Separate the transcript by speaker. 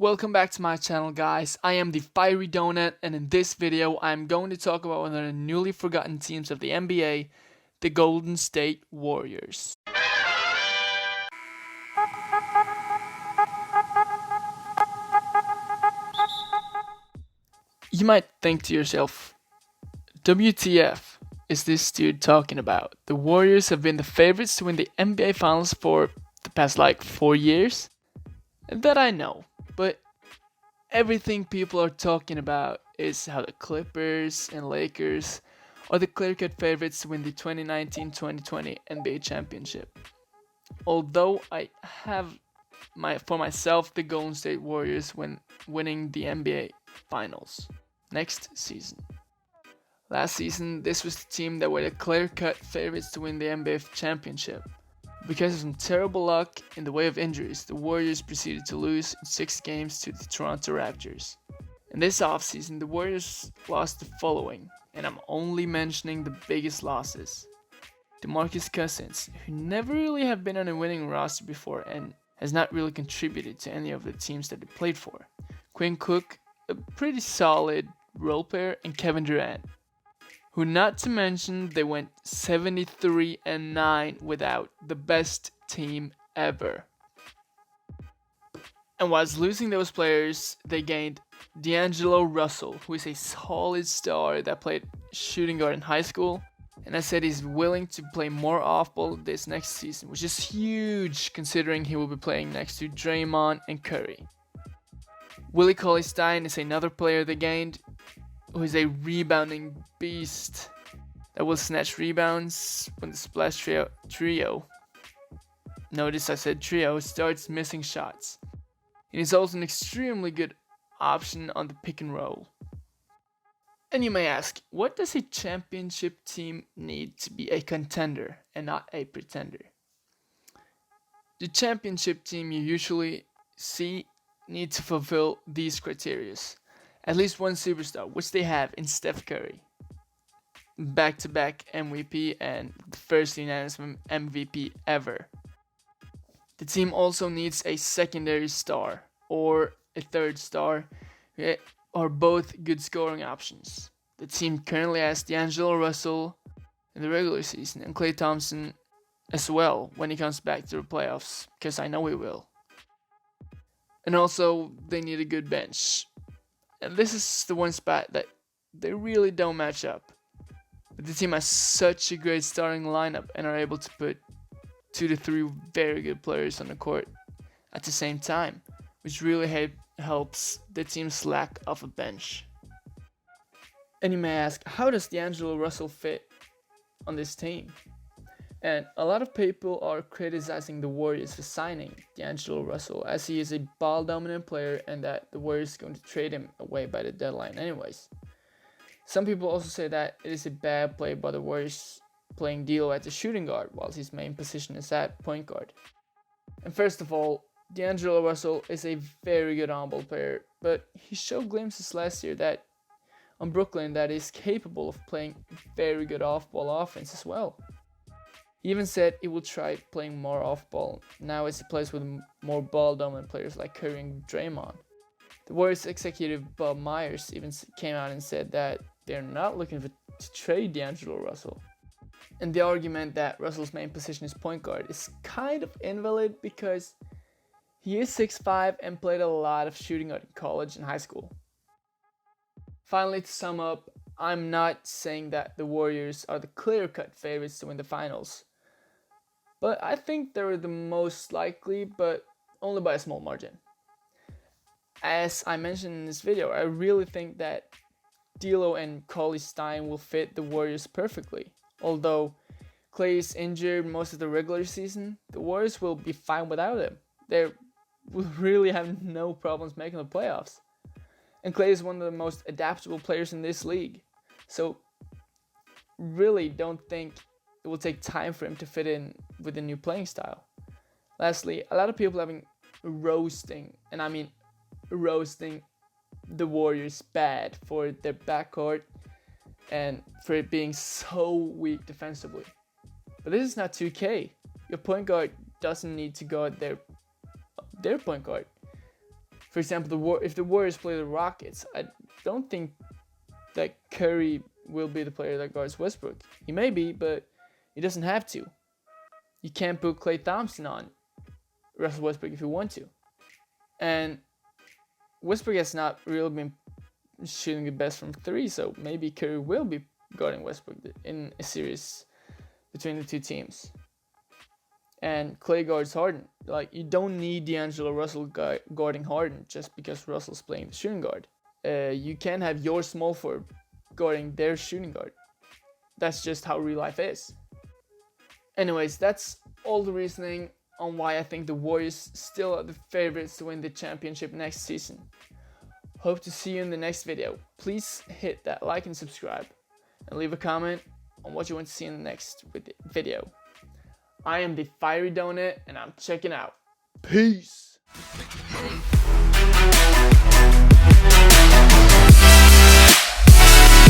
Speaker 1: Welcome back to my channel, guys. I am the Fiery Donut, and in this video I'm going to talk about one of the newly forgotten teams of the NBA, the Golden State Warriors. You might think to yourself, WTF is this dude talking about? The Warriors have been the favorites to win the NBA Finals for the past 4 years? That I know, but everything people are talking about is how the Clippers and Lakers are the clear-cut favorites to win the 2019-2020 NBA championship. Although I have for myself the Golden State Warriors when winning the NBA Finals next season. Last season, this was the team that were the clear-cut favorites to win the NBA championship. Because of some terrible luck in the way of injuries, the Warriors proceeded to lose in 6 games to the Toronto Raptors. In this offseason, the Warriors lost the following, and I'm only mentioning the biggest losses. DeMarcus Cousins, who never really have been on a winning roster before and has not really contributed to any of the teams that he played for. Quinn Cook, a pretty solid role player, and Kevin Durant, who not to mention they went 73-9 without the best team ever. And whilst losing those players, they gained DeAngelo Russell, who is a solid star that played shooting guard in high school, and I said he's willing to play more off-ball this next season, which is huge considering he will be playing next to Draymond and Curry. Willie Cauley-Stein is another player they gained, who is a rebounding beast that will snatch rebounds when the splash trio, notice I said trio, starts missing shots. And he's also an extremely good option on the pick and roll. And you may ask, what does a championship team need to be a contender and not a pretender? The championship team you usually see need to fulfill these criteria. At least one superstar, which they have in Steph Curry. Back-to-back MVP and the first unanimous MVP ever. The team also needs a secondary star or a third star, or both good scoring options. The team currently has DeAngelo Russell in the regular season and Klay Thompson as well when he comes back to the playoffs, because I know he will. And also, they need a good bench. And this is the one spot that they really don't match up. But the team has such a great starting lineup and are able to put 2 to 3 very good players on the court at the same time, which really helps the team's lack of a bench. And you may ask, how does DeAngelo Russell fit on this team? And a lot of people are criticizing the Warriors for signing DeAngelo Russell, as he is a ball-dominant player and that the Warriors are going to trade him away by the deadline anyways. Some people also say that it is a bad play by the Warriors playing D'Lo at the shooting guard, while his main position is at point guard. And first of all, DeAngelo Russell is a very good on-ball player, but he showed glimpses last year that on Brooklyn that is capable of playing very good off-ball offense as well. He even said he will try playing more off-ball now as he plays with more ball-dominant players like Curry and Draymond. The Warriors executive Bob Myers even came out and said that they're not looking to trade DeAngelo Russell. And the argument that Russell's main position is point guard is kind of invalid because he is 6'5" and played a lot of shooting guard in college and high school. Finally, to sum up, I'm not saying that the Warriors are the clear-cut favorites to win the finals. But I think they're the most likely, but only by a small margin. As I mentioned in this video, I really think that D'Lo and Cauley-Stein will fit the Warriors perfectly. Although Klay is injured most of the regular season, the Warriors will be fine without him. They will really have no problems making the playoffs. And Klay is one of the most adaptable players in this league. So really don't think it will take time for him to fit in with the new playing style. Lastly, a lot of people have been roasting, and I mean roasting, the Warriors bad for their backcourt and for it being so weak defensively. But this is not 2K. Your point guard doesn't need to guard their point guard. For example, if the Warriors play the Rockets, I don't think that Curry will be the player that guards Westbrook. He may be, but he doesn't have to. You can't put Klay Thompson on Russell Westbrook if you want to. And Westbrook has not really been shooting the best from three, so maybe Curry will be guarding Westbrook in a series between the two teams. And Klay guards Harden. Like, you don't need DeAngelo Russell guarding Harden just because Russell's playing the shooting guard. You can have your small forward guarding their shooting guard. That's just how real life is. Anyways, that's all the reasoning on why I think the Warriors still are the favorites to win the championship next season. Hope to see you in the next video. Please hit that like and subscribe, and leave a comment on what you want to see in the next video. I am the Fiery Donut, and I'm checking out. Peace!